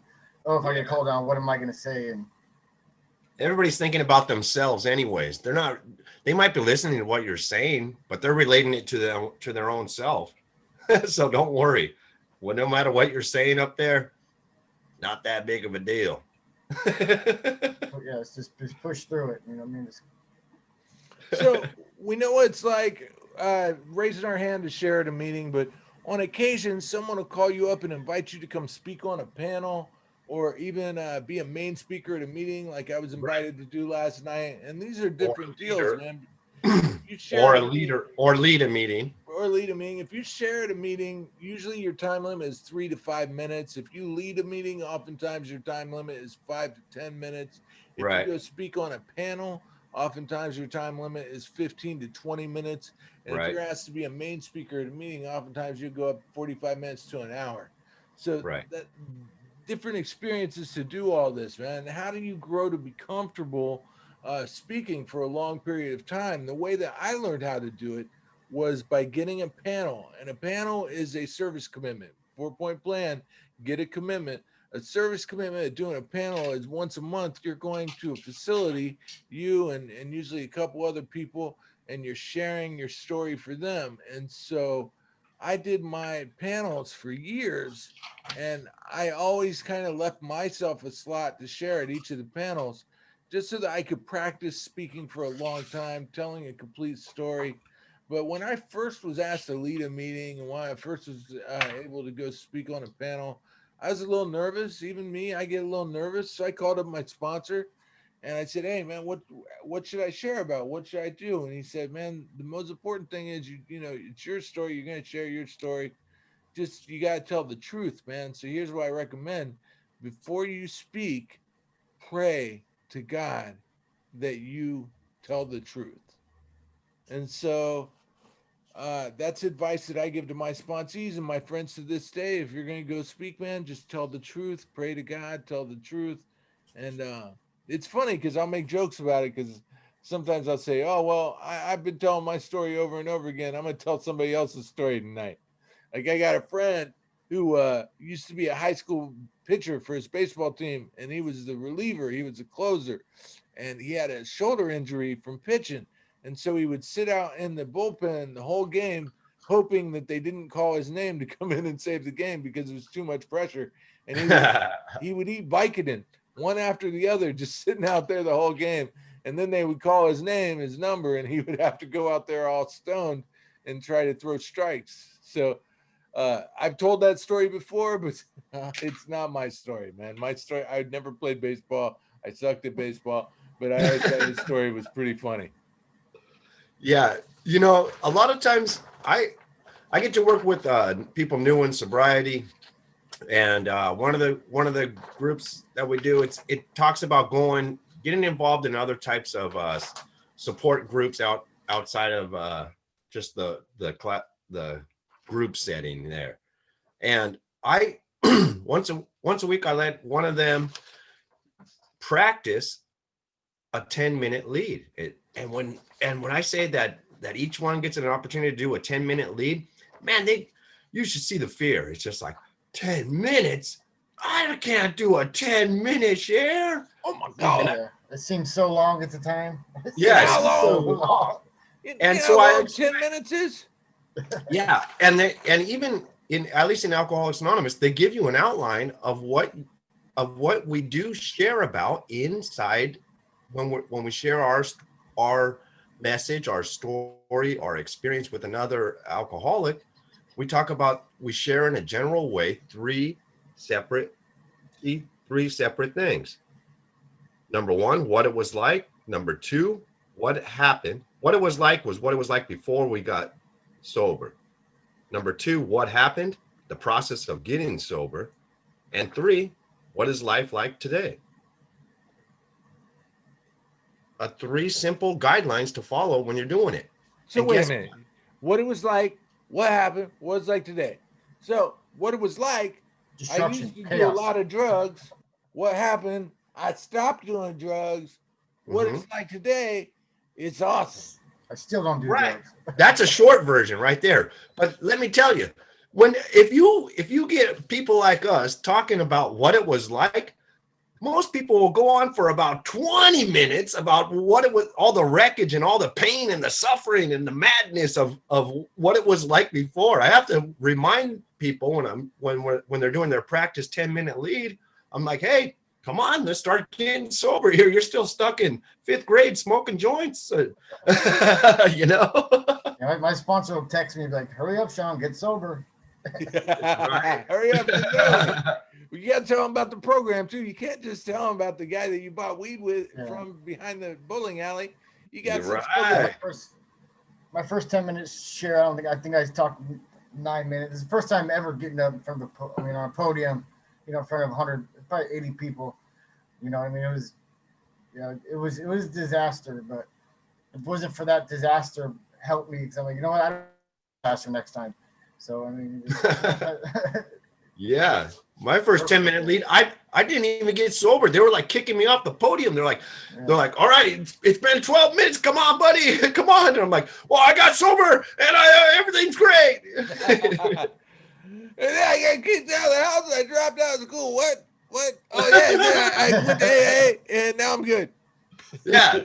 oh, if I get called on, what am I gonna say? And everybody's thinking about themselves anyways. They might be listening to what you're saying, but they're relating it to their own self. So don't worry. Well, no matter what you're saying up there, not that big of a deal. yeah, it's just push through it. You know what I mean? So we know what it's like raising our hand to share at a meeting, but on occasion, someone will call you up and invite you to come speak on a panel or even be a main speaker at a meeting like I was invited to do last night. And these are different deals, man. Or lead a meeting. If you share at a meeting, usually your time limit is 3 to 5 minutes. If you lead a meeting, oftentimes your time limit is 5 to 10 minutes. If you go speak on a panel, oftentimes your time limit is 15 to 20 minutes. And if you're asked to be a main speaker at a meeting, oftentimes you go up 45 minutes to an hour. So that different experiences to do all this, man. How do you grow to be comfortable speaking for a long period of time? The way that I learned how to do it was by getting a panel, and a panel is a service commitment. 4-point plan, get a commitment. A service commitment of doing a panel is once a month. You're going to a facility, you and usually a couple other people, and you're sharing your story for them. And so I did my panels for years, and I always kind of left myself a slot to share at each of the panels just so that I could practice speaking for a long time, telling a complete story. But when I first was asked to lead a meeting and when I first was able to go speak on a panel, I was a little nervous. Even me, I get a little nervous. So I called up my sponsor and I said, hey, man, what should I share about? What should I do? And he said, man, the most important thing is, you know, it's your story. You're going to share your story. Just, you got to tell the truth, man. So here's what I recommend. Before you speak, pray to God that you tell the truth. And so that's advice that I give to my sponsees and my friends to this day. If you're going to go speak, man, just tell the truth, pray to God, tell the truth. And it's funny because I'll make jokes about it because sometimes I'll say, oh, well, I've been telling my story over and over again. I'm going to tell somebody else's story tonight. Like I got a friend who used to be a high school pitcher for his baseball team, and he was the reliever. He was a closer, and he had a shoulder injury from pitching. And so he would sit out in the bullpen the whole game, hoping that they didn't call his name to come in and save the game because it was too much pressure. And he would eat Vicodin one after the other, just sitting out there the whole game. And then they would call his name, his number, and he would have to go out there all stoned and try to throw strikes. So I've told that story before, but it's not my story, man. My story, I'd never played baseball. I sucked at baseball, but I always thought his story was pretty funny. Yeah. You know, a lot of times I get to work with people new in sobriety. And one of the groups that we do, it talks about getting involved in other types of support groups outside of just the group setting there. And I once a week I let one of them practice a 10-minute lead. And when I say that each one gets an opportunity to do a 10-minute lead, man, you should see the fear. It's just like 10 minutes. I can't do a 10-minute share. Oh my God. Yeah. It seems so long at the time. Yes. So long. And so I 10 minutes is. Yeah, and even at least in Alcoholics Anonymous, they give you an outline of what we do share about inside when we share our message, our story, our experience with another alcoholic. We share in a general way three separate things. Number one, what it was like. Number two, what happened. What it was like was what it was like before we got sober. Number two, what happened, the process of getting sober. And three, what is life like today? Three simple guidelines to follow when you're doing it. So and wait a minute. What it was like, what happened, what it's like today. So what it was like, I used to do a lot of drugs. What happened, I stopped doing drugs. What it's like today, it's awesome. I still don't do drugs. That's a short version right there. But let me tell you, if you get people like us talking about what it was like, most people will go on for about 20 minutes about what it was, all the wreckage and all the pain and the suffering and the madness of what it was like before. I have to remind people when they're doing their practice 10-minute lead, I'm like, hey, come on, let's start getting sober here. You're still stuck in 5th grade smoking joints, you know? Yeah, my sponsor will text me like, hurry up, Sean, get sober. Hurry up. You got to tell them about the program too. You can't just tell them about the guy that you bought weed with from behind the bowling alley. You got my first 10 minutes share. I think I talked 9 minutes. It's the first time ever getting up from on a podium, in front of 100, probably 80 people. You know what I mean? It was a disaster, but if it wasn't for that disaster, helped me because I'm like, you know what? I don't disaster next time. So I mean, yeah. My first 10-minute lead, I didn't even get sober. They were like kicking me off the podium. They're like, all right, it's been 12 minutes. Come on, buddy, come on. And I'm like, well, I got sober and everything's great. And then I got kicked out of the house and I dropped out of school. What? Oh yeah, I went to AA and now I'm good. Yeah.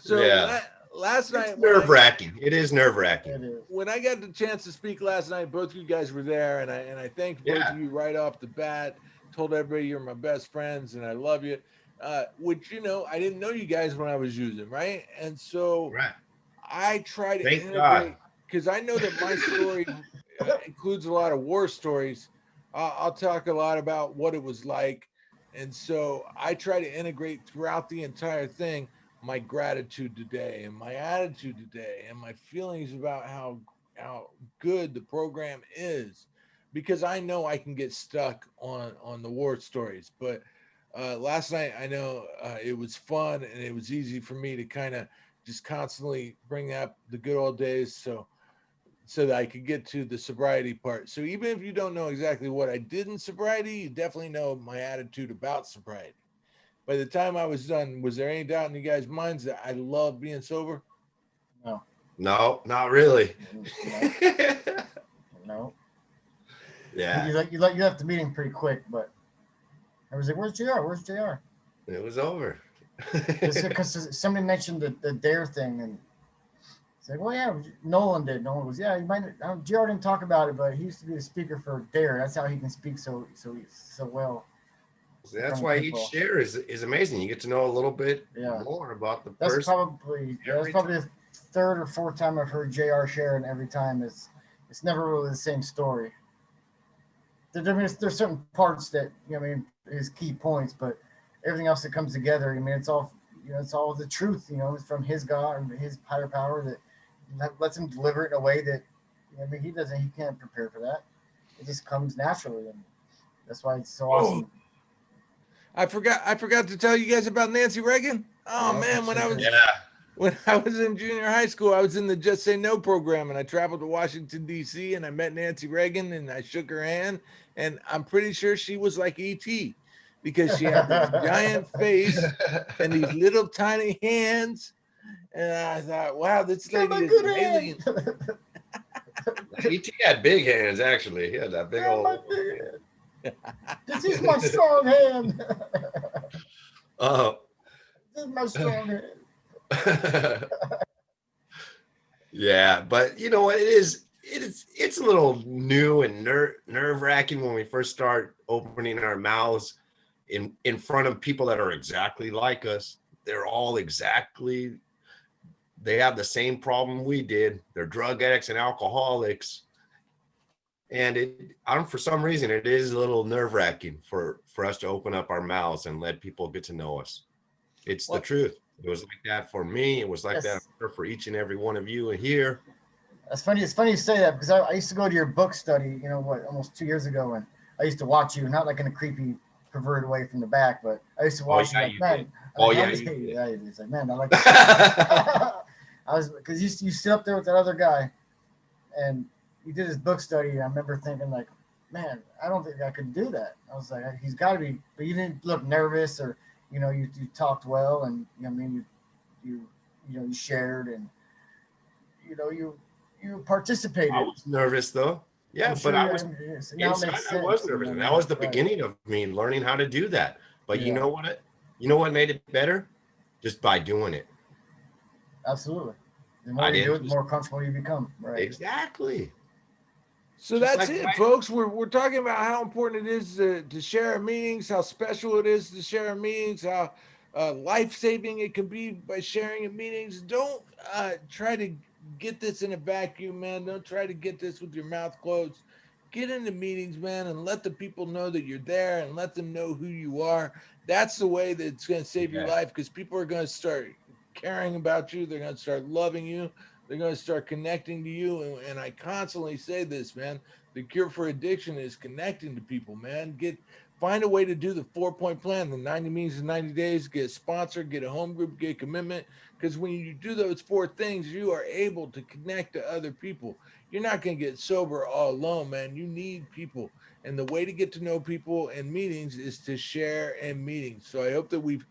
So yeah. Last night, nerve-wracking. It is nerve-wracking. When I got the chance to speak last night, both of you guys were there, and I thanked both of you right off the bat. Told everybody you're my best friends, and I love you. Which I didn't know you guys when I was using, right? And so I try to integrate because I know that my story includes a lot of war stories. I'll talk a lot about what it was like, and so I try to integrate throughout the entire thing my gratitude today and my attitude today and my feelings about how good the program is, because I know I can get stuck on the war stories. But last night, I know it was fun and it was easy for me to kind of just constantly bring up the good old days so that I could get to the sobriety part. So even if you don't know exactly what I did in sobriety, you definitely know my attitude about sobriety. By the time I was done, was there any doubt in you guys' minds that I love being sober? No, not really. No. Yeah. You left the meeting pretty quick, but I was like, "Where's JR? Where's JR?" It was over. Because somebody mentioned the DARE thing, and It's like, well, yeah, Nolan did. Nolan goes, yeah, you might. JR didn't talk about it, but he used to be the speaker for Dare. That's how he can speak so well. So In that's front of why each people. share is amazing. You get to know a little bit Yeah. more about the That's person. probably every the third or fourth time I've heard JR share, and every time it's never really the same story. There's certain parts that his key points, but everything else that comes together. I mean, it's all it's all the truth. It's from his God and his higher power that lets him deliver it in a way that he can't prepare for that. It just comes naturally, and that's why it's so awesome. I forgot to tell you guys about Nancy Reagan. Oh man, when I was in junior high school, I was in the Just Say No program, and I traveled to Washington D.C. and I met Nancy Reagan, and I shook her hand, and I'm pretty sure she was like E.T. because she had this giant face and these little tiny hands, and I thought, wow, this lady is an alien. E.T. had big hands, actually. He had that big old. This is my strong hand. This is my strong hand. Yeah, but you know what? It's a little new and nerve-wracking when we first start opening our mouths in front of people that are exactly like us. They're all they have the same problem we did. They're drug addicts and alcoholics. And for some reason, it is a little nerve-wracking for us to open up our mouths and let people get to know us. It's the truth. It was like that for me. It was like that for each and every one of you here. That's funny. It's funny you say that because I used to go to your book study, almost 2 years ago, and I used to watch you, not like in a creepy, perverted way from the back, but I used to watch you like, man. It's like, man, I like that. I was, because you sit up there with that other guy, and you did his book study, and I remember thinking like, man, I don't think I could do that. I was like, he's got to be, but you didn't look nervous or, you talked well, and you shared, and you participated. I was nervous though. Yeah, but I was inside. I was nervous, and that was the beginning of me learning how to do that. But you know what? You know what made it better? Just by doing it. Absolutely. The more you do it, the more comfortable you become. Right. Exactly. So that's it, folks. We're talking about how important it is to share our meetings, how special it is to share our meetings, how life-saving it can be by sharing in meetings. Don't try to get this in a vacuum, man. Don't try to get this with your mouth closed. Get into meetings, man, and let the people know that you're there and let them know who you are. That's the way that it's going to save your life, because people are going to start caring about you. They're going to start loving you. They're going to start connecting to you. And I constantly say this, man, the cure for addiction is connecting to people, man. Find a way to do the 4-point plan, the 90 meetings in 90 days, get a sponsor, get a home group, get a commitment. Because when you do those 4 things, you are able to connect to other people. You're not going to get sober all alone, man. You need people. And the way to get to know people in meetings is to share in meetings. So I hope that we've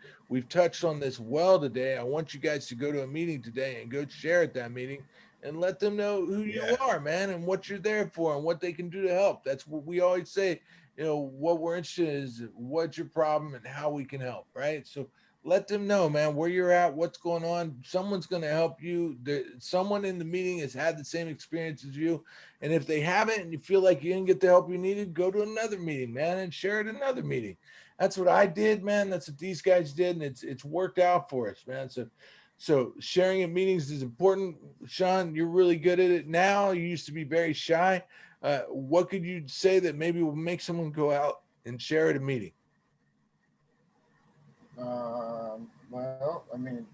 touched on this well today. I want you guys to go to a meeting today and go share at that meeting and let them know who you are, man, and what you're there for and what they can do to help. That's what we always say. What we're interested in is what's your problem and how we can help, right? So let them know, man, where you're at, what's going on. Someone's going to help you. Someone in the meeting has had the same experience as you. And if they haven't and you feel like you didn't get the help you needed, go to another meeting, man, and share at another meeting. That's what I did, man. That's what these guys did. And it's worked out for us, man. So sharing at meetings is important. Sean, you're really good at it now. You used to be very shy. What could you say that maybe will make someone go out and share at a meeting? Well, I mean,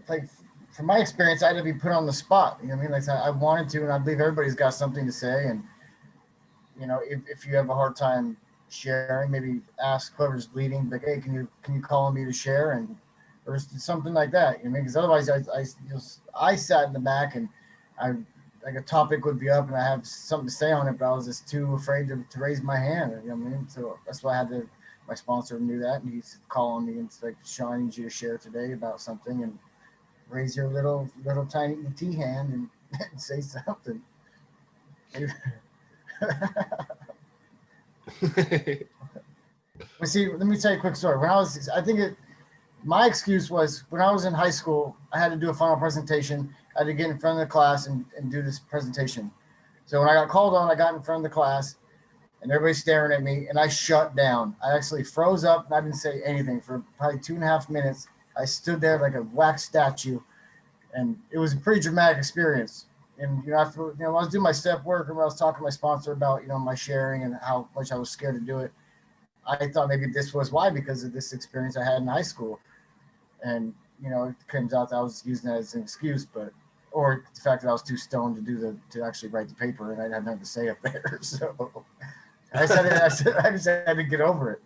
like from my experience, I had to be put on the spot. You know what I mean? Like I wanted to, and I believe everybody's got something to say. And if you have a hard time sharing, maybe ask whoever's leading, like, hey, can you call on me to share, and or something like that. You know, because otherwise, I sat in the back, and like a topic would be up, and I have something to say on it, but I was just too afraid to raise my hand. You know what I mean? So that's why I had to. My sponsor knew that, and he's calling me and it's like, Sean, I need you to share today about something, and raise your little tiny ET hand and say something. Well, see, let me tell you a quick story. When I think My excuse was when I was in high school, I had to do a final presentation. I had to get in front of the class and do this presentation. So when I got called on, I got in front of the class and everybody's staring at me and I shut down. I actually froze up and I didn't say anything for probably 2.5 minutes. I stood there like a wax statue and it was a pretty dramatic experience. And, after, when I was doing my step work and when I was talking to my sponsor about, my sharing and how much I was scared to do it, I thought maybe this was why, because of this experience I had in high school. And, it comes out that I was using that as an excuse, or the fact that I was too stoned to actually write the paper and I had nothing to say up there. So I just had to get over it.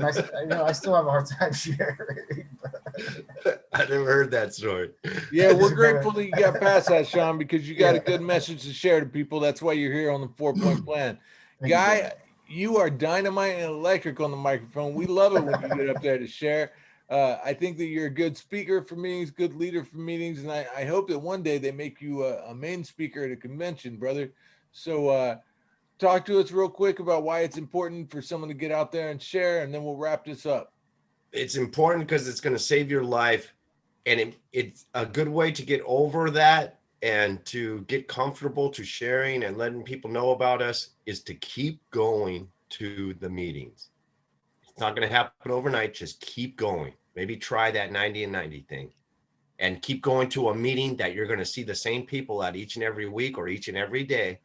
I still have a hard time sharing. I never heard that story. Yeah, we're grateful that you got past that, Sean, because you got a good message to share to people. That's why you're here on the 4-Point Plan. Guy, you are dynamite and electric on the microphone. We love it when you get up there to share. I think that you're a good speaker for meetings, good leader for meetings, and I hope that one day they make you a main speaker at a convention, brother. So talk to us real quick about why it's important for someone to get out there and share, and then we'll wrap this up. It's important because it's going to save your life, and it's a good way to get over that and to get comfortable to sharing and letting people know about us is to keep going to the meetings. It's not going to happen overnight. Just keep going. Maybe try that 90 and 90 thing and keep going to a meeting that you're going to see the same people at each and every week or each and every day.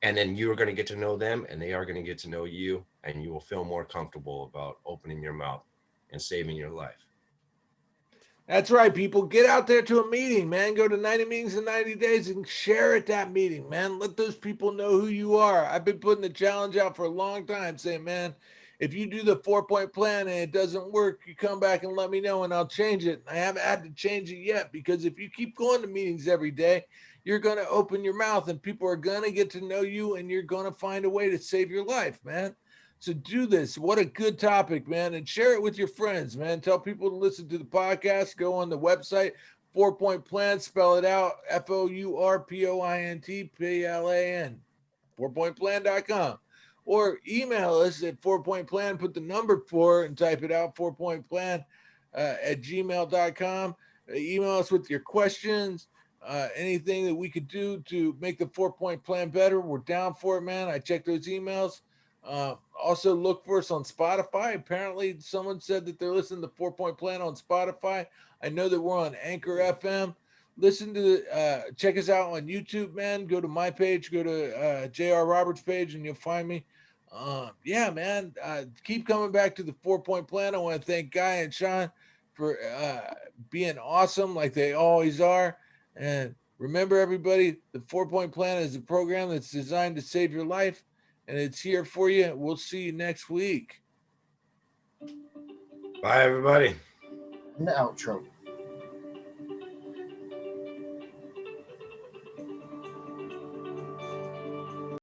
And then you are going to get to know them and they are going to get to know you, and you will feel more comfortable about opening your mouth and saving your life. That's right, people. Get out there to a meeting, man. Go to 90 meetings in 90 days and share at that meeting, man. Let those people know who you are. I've been putting the challenge out for a long time saying, man, if you do the 4-point plan and it doesn't work, you come back and let me know and I'll change it. I haven't had to change it yet, because if you keep going to meetings every day, you're going to open your mouth and people are going to get to know you and you're going to find a way to save your life, man. So do this. What a good topic, man. And share it with your friends, man. Tell people to listen to the podcast. Go on the website, 4-Point Plan, spell it out, FOURPOINTPLAN, 4pointplan.com. Or email us at 4pointplan, put the number 4 and type it out, 4pointplan at gmail.com. Email us with your questions, anything that we could do to make the 4-Point Plan better. We're down for it, man. I check those emails. Also look for us on Spotify. Apparently someone said that they're listening to 4-Point Plan on Spotify. I know that we're on Anchor FM. Listen to check us out on YouTube, man. Go to my page, go to JR Roberts page, and you'll find me. Yeah, man. Keep coming back to the 4-Point Plan. I want to thank Guy and Sean for being awesome like they always are. And remember, everybody, the 4-Point Plan is a program that's designed to save your life, and it's here for you. We'll see you next week. Bye, everybody. The outro.